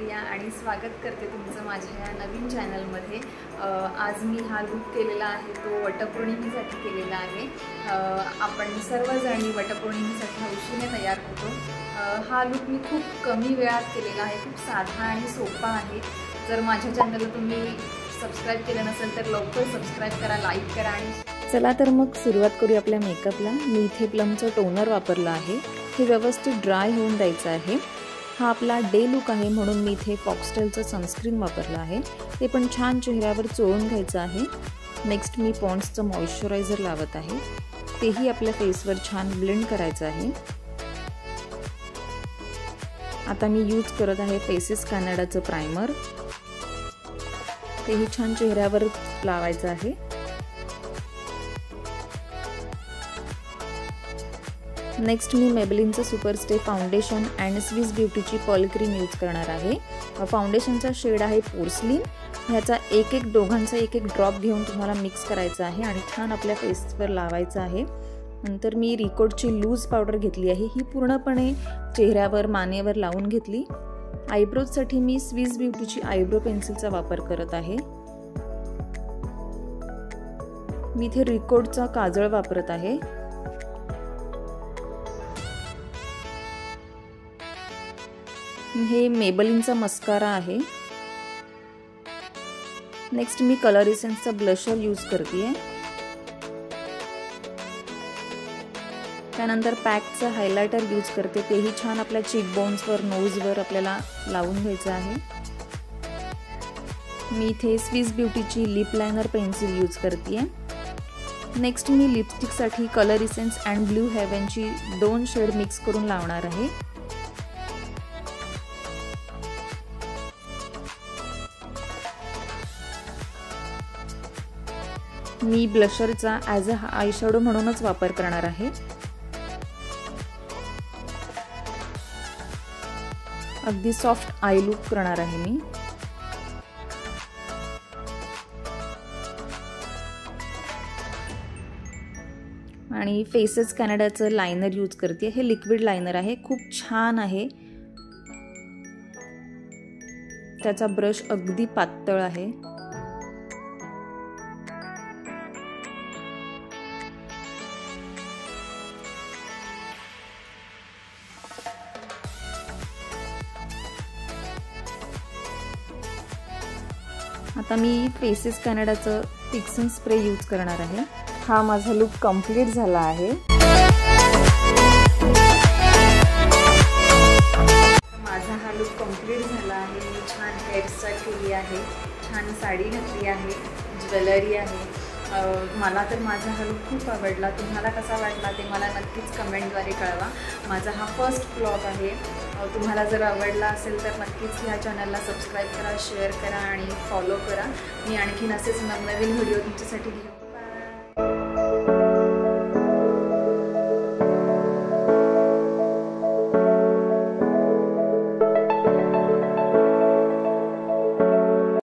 प्रिया आणि स्वागत करते तुमचं माझ्या या नवीन चॅनलमध्ये। आज मी हा लूक केलेला आहे तो वटपौर्णिमेसाठी केलेला आहे। आपण सर्वजणी वटपौर्णिमेसाठी हौशीने तयार होतो। हा लूक मी खूप कमी वेळात केलेला आहे, खूप साधा आणि सोपा आहे। जर माझ्या चॅनलला तुम्ही सबस्क्राइब केलं नसेल तर लवकर सबस्क्राइब करा, लाईक करा। आणि चला तर मग सुरुवात करूया आपल्या मेकअपला। मी इथे प्लमचं टोनर वापरलं आहे, हे व्यवस्थित ड्राय होऊन द्यायचं आहे। हा आपला डे लुक आहे म्हणून मी इथे फॉक्सटेलचं सनस्क्रीन वापरलं आहे, ते पण छान चेहऱ्यावर चोळून घ्यायचं आहे। नेक्स्ट मी पॉन्ड्सचं मॉइश्चरायझर लावत आहे, तेही आपल्या फेसवर छान ब्लेंड करायचं आहे। आता मी यूज करत आहे फेसेस कॅनडाचं प्रायमर, तेही छान चेहऱ्यावर लावायचं आहे। नेक्स्ट मी मेबेलिनचं super stay foundation and Swiss ब्युटीची पर्ल क्रीम यूज करणार आहे। फाउंडेशनचा शेड आहे पोर्सलिन। ह्याचा दोघांचा एक ड्रॉप घेऊन तुम्हाला मिक्स करायचा आहे आणि छान आपल्या फेसवर लावायचं आहे। नंतर मी रिकोडची लूज पावडर घेतली आहे, ही पूर्णपणे चेहऱ्यावर मानेवर लावून घेतली। आयब्रोजसाठी मी स्विस ब्युटीची आयब्रो पेन्सिलचा वापर करत आहे। मी इथे रिकोडचा काजळ वापरत आहे। हे मेबेलिनचा मस्कारा आहे। नेक्स्ट मी कलर इसेन्सचा ब्लशर यूज करते। त्यानंतर पॅकचं हायलायटर यूज करते, तेही छान आपल्या चीक बोन्सवर नोजवर आपल्याला लावून घ्यायचं आहे। मी इथे स्विस ब्युटीची लिप लायनर पेन्सिल यूज करते। नेक्स्ट मी लिपस्टिकसाठी कलर इसेन्स अँड ब्लू हेवनची 2 शेड मिक्स करून लावणार आहे। मी ब्लशरचा ॲज अ आय शॅडो म्हणूनच वापर करणार आहे। अगदी सॉफ्ट आय लुक करणार आहे मी। आणि फेसेस कॅनडाचं लायनर यूज करते, हे लिक्विड लायनर आहे, खूप छान आहे। त्याचा ब्रश अगदी पातळ आहे। आता मी फेसेस कॅनडाचं फिक्सिंग स्प्रे यूज करणार आहे। हा माझा लुक कंप्लीट झाला आहे। माझा हा लुक कंप्लीट झाला आहे। मी छान हेअरस्टाईल केली आहे, छान साडी घातली आहे, ज्वेलरी आहे। मला तर माझा हा लुक खूप आवडला। तुम्हाला कसा वाटला ते मला नक्कीच कमेंटद्वारे कळवा। माझा हा फर्स्ट व्लॉग आहे। तुम्हाला जर आवडला असेल तर नक्कीच ह्या चॅनलला सबस्क्राईब करा, शेअर करा आणि फॉलो करा। मी आणखीन असेच नवनवीन व्हिडिओ तुमच्यासाठी घेऊन